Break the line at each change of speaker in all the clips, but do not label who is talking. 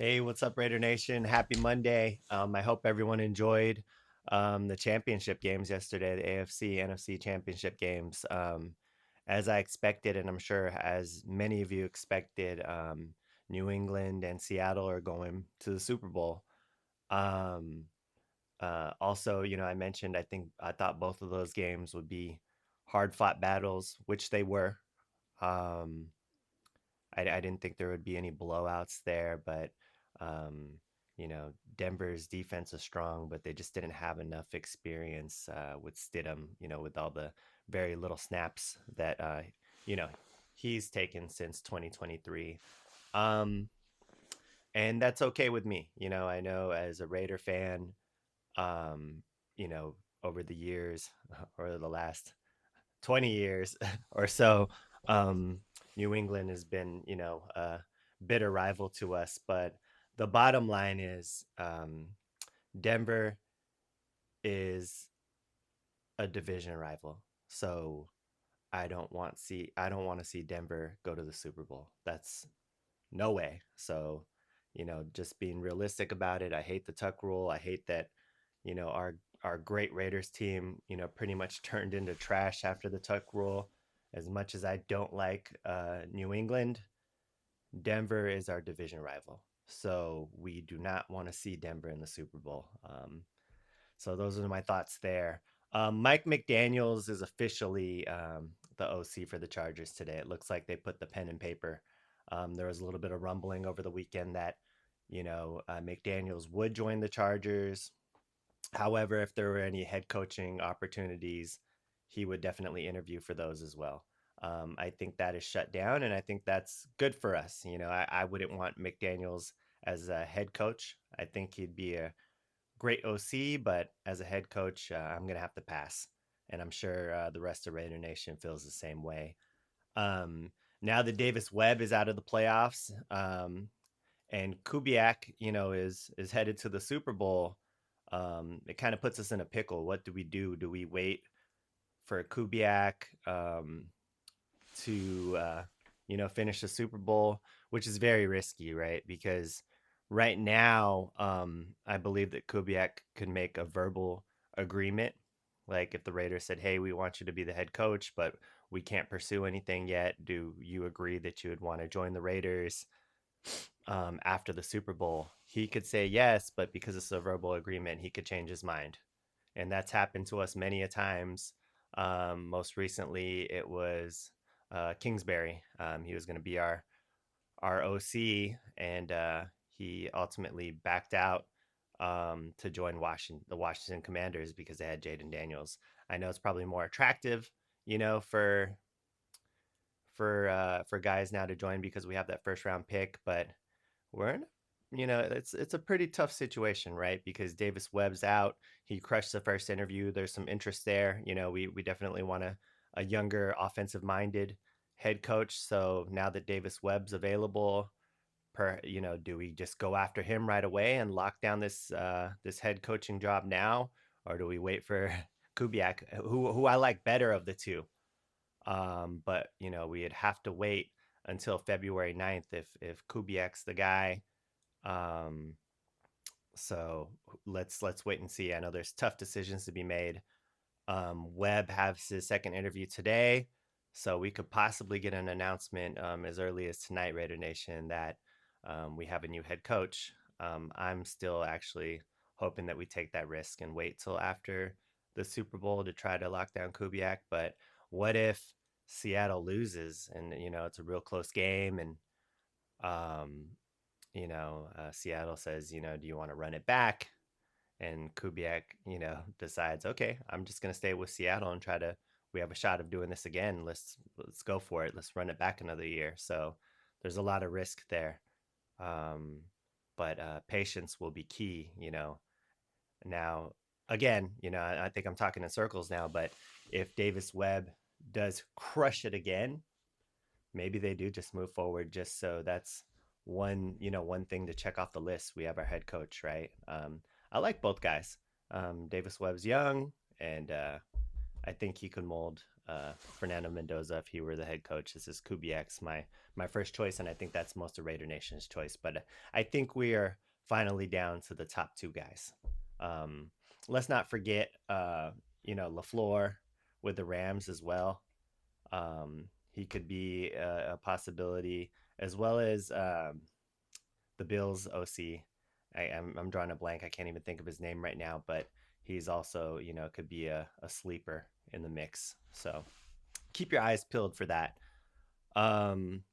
Hey, what's up, Raider Nation? Happy Monday. I hope everyone enjoyed the championship games yesterday, the AFC, NFC championship games. As I expected, and I'm sure as many of you expected, New England and Seattle are going to the Super Bowl. Um, Also, I mentioned I thought both of those games would be hard-fought battles, which they were. Um, I didn't think there would be any blowouts there, but um, Denver's defense is strong, but they just didn't have enough experience with Stidham, with all the very little snaps that you know he's taken since 2023. Um, and that's okay with me. I know as a Raider fan, um, you know, over the years or the last 20 years or so, um, New England has been, a bitter rival to us. But the bottom line is Denver is a division rival. So I don't want to see Denver go to the Super Bowl. That's no way. So, just being realistic about it. I hate the tuck rule. I hate that, our great Raiders team, pretty much turned into trash after the tuck rule. As much as I don't like New England, Denver is our division rival. So we do not want to see Denver in the Super Bowl. So those are my thoughts there. Mike McDaniels is officially the OC for the Chargers today. It looks like they put the pen in paper. There was a little bit of rumbling over the weekend that, McDaniels would join the Chargers. However, if there were any head coaching opportunities, he would definitely interview for those as well. I think that is shut down, and I think that's good for us. I wouldn't want McDaniels as a head coach. I think he'd be a great OC, but as a head coach, I'm going to have to pass. And I'm sure the rest of Raider Nation feels the same way. Um, Now that Davis Webb is out of the playoffs, and Kubiak, is headed to the Super Bowl, it kind of puts us in a pickle. What do we do? Do we wait for Kubiak to finish the Super Bowl, which is very risky, right? Because right now, I believe that Kubiak could make a verbal agreement. Like if the Raiders said, "Hey, we want you to be the head coach, but we can't pursue anything yet. Do you agree that you would want to join the Raiders after the Super Bowl?" He could say yes, but because it's a verbal agreement, he could change his mind, and that's happened to us many a times. Most recently, it was Kingsbury. He was going to be our OC, and he ultimately backed out to join the Washington Commanders because they had Jaden Daniels. I know it's probably more attractive, for for guys now to join because we have that first round pick, but we're in, it's a pretty tough situation, right? Because Davis Webb's out. He crushed the first interview. There's some interest there. We definitely want a younger offensive minded head coach. So now that Davis Webb's available, do we just go after him right away and lock down this head coaching job now, or do we wait for Kubiak, who I like better of the two? But we'd have to wait until February 9th if Kubiak's the guy. Um, so let's wait and see. I know there's tough decisions to be made. Webb has his second interview today, so we could possibly get an announcement as early as tonight, Raider Nation, that we have a new head coach. I'm still actually hoping that we take that risk and wait till after the Super Bowl to try to lock down Kubiak. But what if Seattle loses and it's a real close game and um, Seattle says, do you want to run it back? And Kubiak, decides, okay, I'm just gonna stay with Seattle and try to. We have a shot of doing this again. Let's go for it. Let's run it back another year. So there's a lot of risk there, um, but patience will be key. Now again, I think I'm talking in circles now. But if Davis Webb does crush it again, maybe they do just move forward. Just so that's one thing to check off the list. We have our head coach, right? I like both guys. Davis Webb's young, and I think he could mold Fernando Mendoza if he were the head coach. This is Kubiak's my first choice, and I think that's most of Raider Nation's choice. But I think we are finally down to the top two guys. Um, let's not forget, Lafleur with the Rams as well. He could be a possibility, as well as the Bills OC. I'm drawing a blank. I can't even think of his name right now, but he's also, could be a sleeper in the mix. So keep your eyes peeled for that. Um,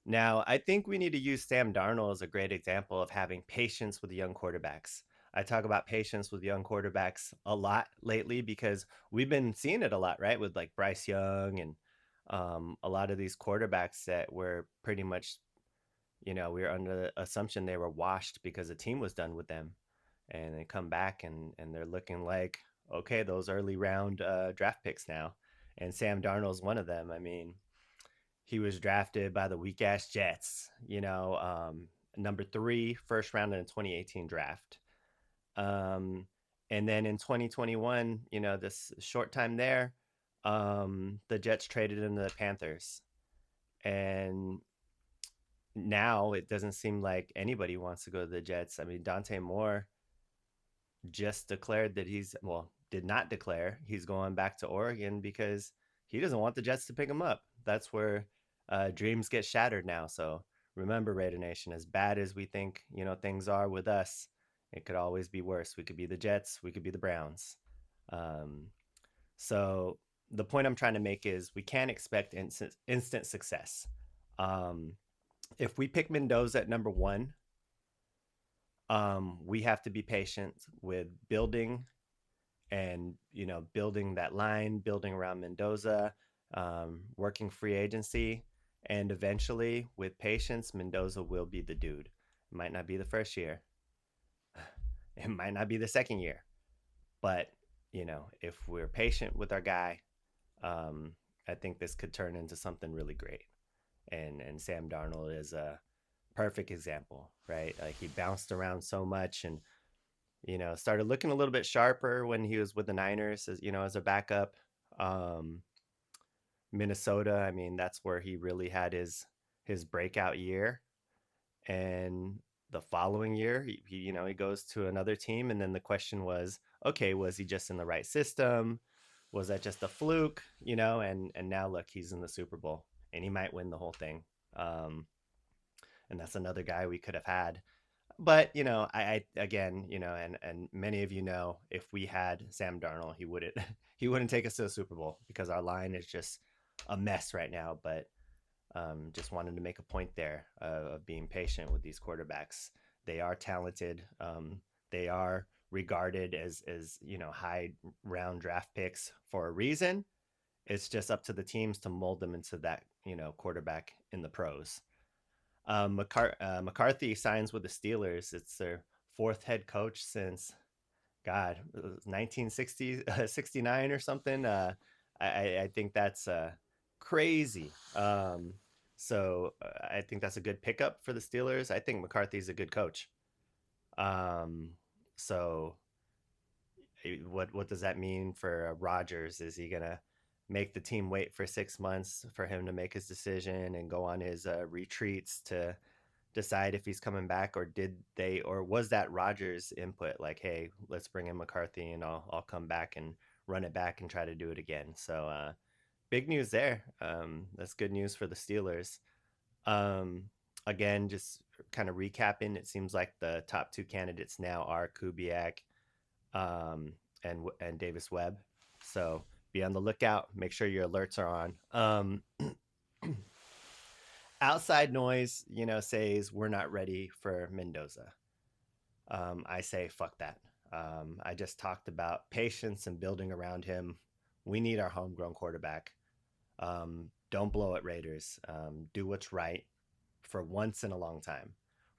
Now, I think we need to use Sam Darnold as a great example of having patience with young quarterbacks. I talk about patience with young quarterbacks a lot lately because we've been seeing it a lot, right? With like Bryce Young and a lot of these quarterbacks that were pretty much, we were under the assumption they were washed because the team was done with them. And they come back and they're looking like, okay, those early round draft picks now. And Sam Darnold's one of them. I mean, he was drafted by the weak ass Jets, number three, first round in the 2018 draft. Um, and then in 2021, this short time there, the Jets traded him to the Panthers. And now it doesn't seem like anybody wants to go to the Jets. I mean, Dante Moore just declared that did not declare he's going back to Oregon because he doesn't want the Jets to pick him up. That's where dreams get shattered now. So remember, Raider Nation, as bad as we think, things are with us, it could always be worse. We could be the Jets, we could be the Browns. Um, so the point I'm trying to make is we can't expect instant success. Um, if we pick Mendoza at number one, we have to be patient with building and building that line, building around Mendoza, working free agency, and eventually, with patience, Mendoza will be the dude. It might not be the first year, it might not be the second year, but if we're patient with our guy, um, I think this could turn into something really great. And Sam Darnold is a perfect example, right? Like he bounced around so much and started looking a little bit sharper when he was with the Niners as as a backup. Um, Minnesota, I mean, that's where he really had his breakout year. And the following year, he goes to another team, and then the question was, okay, was he just in the right system? Was that just a fluke? And now look, he's in the Super Bowl, and he might win the whole thing. Um, and that's another guy we could have had. But I again, and many of if we had Sam Darnold, he wouldn't he wouldn't take us to the Super Bowl because our line is just a mess right now. But just wanted to make a point there of being patient with these quarterbacks. They are talented. They are regarded as high round draft picks for a reason. It's just up to the teams to mold them into that quarterback in the pros. McCarthy signs with the Steelers. It's their fourth head coach since God 1960 69 or something. I think that's crazy. I think that's a good pickup for the Steelers. I think McCarthy's a good coach. Um, so what does that mean for Rodgers? Is he gonna make the team wait for 6 months for him to make his decision and go on his retreats to decide if he's coming back, or was that Rodgers' input? Like, hey, let's bring in McCarthy and I'll come back and run it back and try to do it again. So big news there. That's good news for the Steelers. Um, Again, just kind of recapping, it seems like the top two candidates now are Kubiak um, and Davis Webb. So be on the lookout. Make sure your alerts are on. Outside noise, says we're not ready for Mendoza. I say fuck that. I just talked about patience and building around him. We need our homegrown quarterback. Don't blow it, Raiders. Do what's right for once in a long time.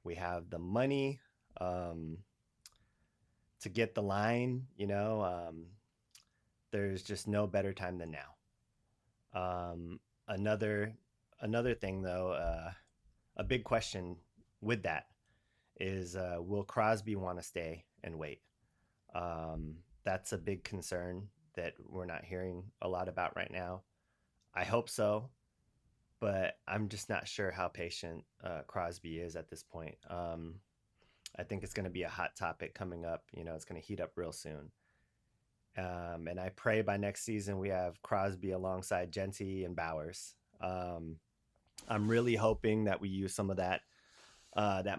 We have the money to get the line. There's just no better time than now. Um, another another thing though, a big question with that is will Crosby want to stay and wait? That's a big concern. that we're not hearing a lot about right now. I hope so, but I'm just not sure how patient Crosby is at this point. I think it's going to be a hot topic coming up. It's going to heat up real soon. And I pray by next season we have Crosby alongside Genty and Bowers. I'm really hoping that we use some of that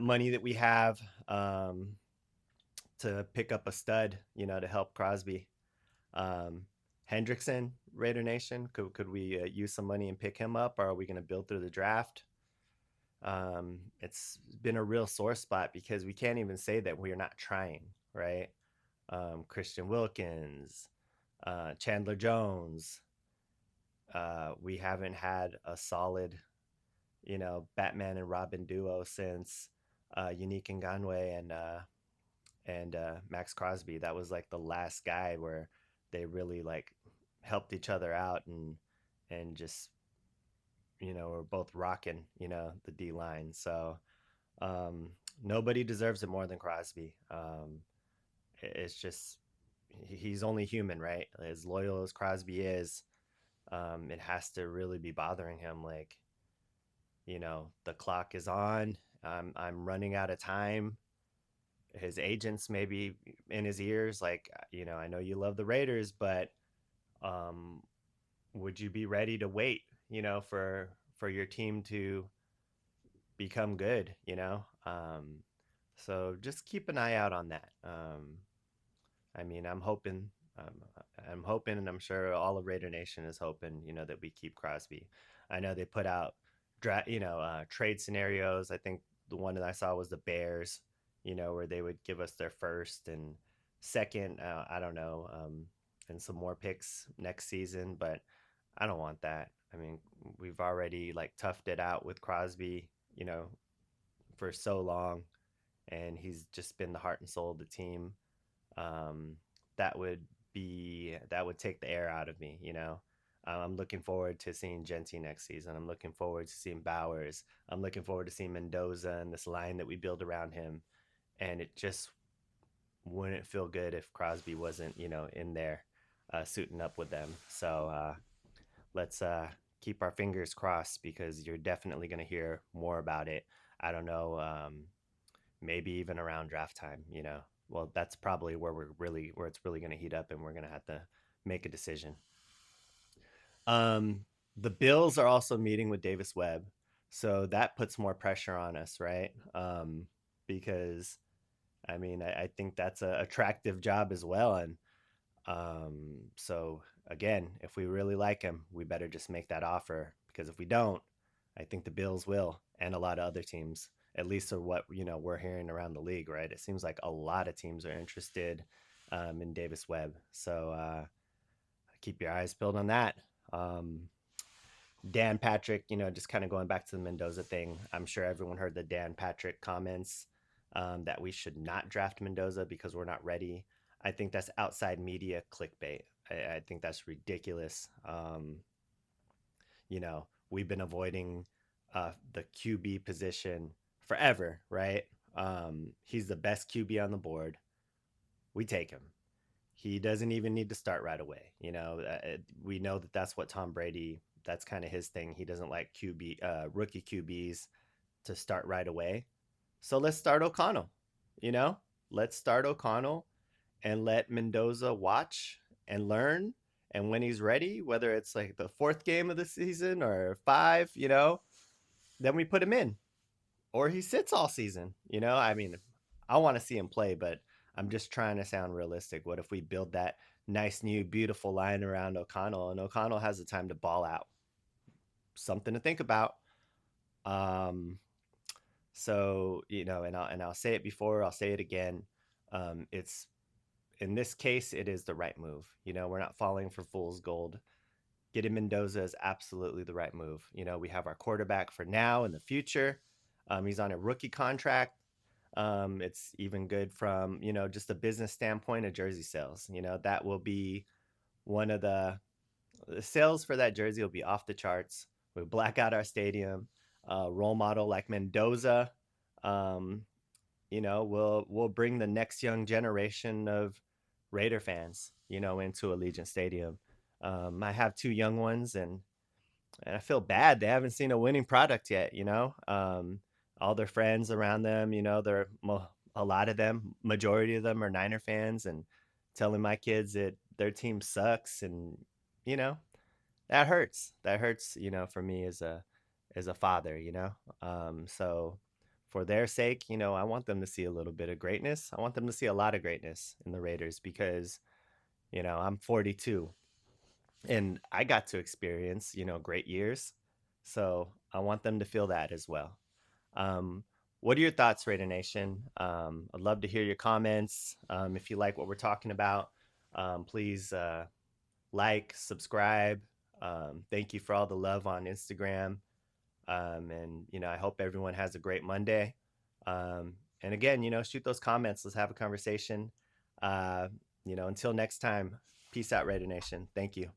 money that we have um, to pick up a stud, to help Crosby. Um, Hendrickson, Raider Nation, could we use some money and pick him up, or are we going to build through the draft? It's been a real sore spot because we can't even say that we're not trying, right? Christian Wilkins, Chandler Jones. We haven't had a solid, Batman and Robin duo since Unique Ngannou and Max Crosby. That was like the last guy where they really like helped each other out and just were both rocking the D line. So um, nobody deserves it more than Crosby. It's just he's only human, right? As loyal as Crosby is, it has to really be bothering him. Like, the clock is on. I'm running out of time. His agents maybe in his ears, like, I know you love the Raiders, but um, would you be ready to wait, for your team to become good, so just keep an eye out on that. I mean, um, I'm hoping, and I'm sure all of Raider Nation is hoping, that we keep Crosby. I know they put out, trade scenarios. I think the one that I saw was the Bears, where they would give us their first and second. I don't know, and some more picks next season, but I don't want that. I mean, we've already like toughed it out with Crosby, for so long, and he's just been the heart and soul of the team. um, that would take the air out of me. I'm looking forward to seeing Genty next season. I'm looking forward to seeing Bowers. I'm looking forward to seeing Mendoza and this line that we build around him. And it just wouldn't feel good if Crosby wasn't, in there suiting up with them. So let's keep our fingers crossed because you're definitely going to hear more about it. I don't know. Maybe even around draft time, Well, that's probably where it's really going to heat up and we're going to have to make a decision. Um, the Bills are also meeting with Davis Webb, so that puts more pressure on us, right? Because I mean, I think that's a attractive job as well, and so again, if we really like him, we better just make that offer because if we don't, I think the Bills will, and a lot of other teams, at least are what we're hearing around the league, right? It seems like a lot of teams are interested in Davis Webb. So keep your eyes peeled on that. Um, Dan Patrick, just kind of going back to the Mendoza thing. I'm sure everyone heard the Dan Patrick comments that we should not draft Mendoza because we're not ready. I think that's outside media clickbait. I think that's ridiculous. We've been avoiding the QB position forever, right? He's the best QB on the board. We take him. He doesn't even need to start right away. We know that that's what Tom Brady. That's kind of his thing. He doesn't like rookie QBs to start right away. So let's start O'Connell. You know, let's start O'Connell and let Mendoza watch and learn. And when he's ready, whether it's like the fourth game of the season or five, then we put him in or he sits all season. I mean, I want to see him play, but I'm just trying to sound realistic. What if we build that nice, new, beautiful line around O'Connell and O'Connell has the time to ball out? Something to think about. Um, so, and I'll say it before, I'll say it again. It's in this case, it is the right move. We're not falling for fool's gold. Getting Mendoza is absolutely the right move. We have our quarterback for now and the future. He's on a rookie contract. It's even good from, just a business standpoint of jersey sales. That will be one of the sales for that jersey will be off the charts. We black out our stadium. Role model like Mendoza, we'll bring the next young generation of Raider fans. into Allegiant Stadium. I have two young ones, and I feel bad they haven't seen a winning product yet. All their friends around them, a lot of them, majority of them are Niner fans, and telling my kids that their team sucks, and you know that hurts. That hurts, for me as a father. So for their sake, I want them to see a little bit of greatness. I want them to see a lot of greatness in the Raiders because I'm 42 and I got to experience, great years. So I want them to feel that as well. Um, what are your thoughts, Raider Nation? I'd love to hear your comments. If you like what we're talking about, please like, subscribe. Thank you for all the love on Instagram. And, I hope everyone has a great Monday. And again, shoot those comments. Let's have a conversation. Uh, until next time, peace out, Raider Nation. Thank you.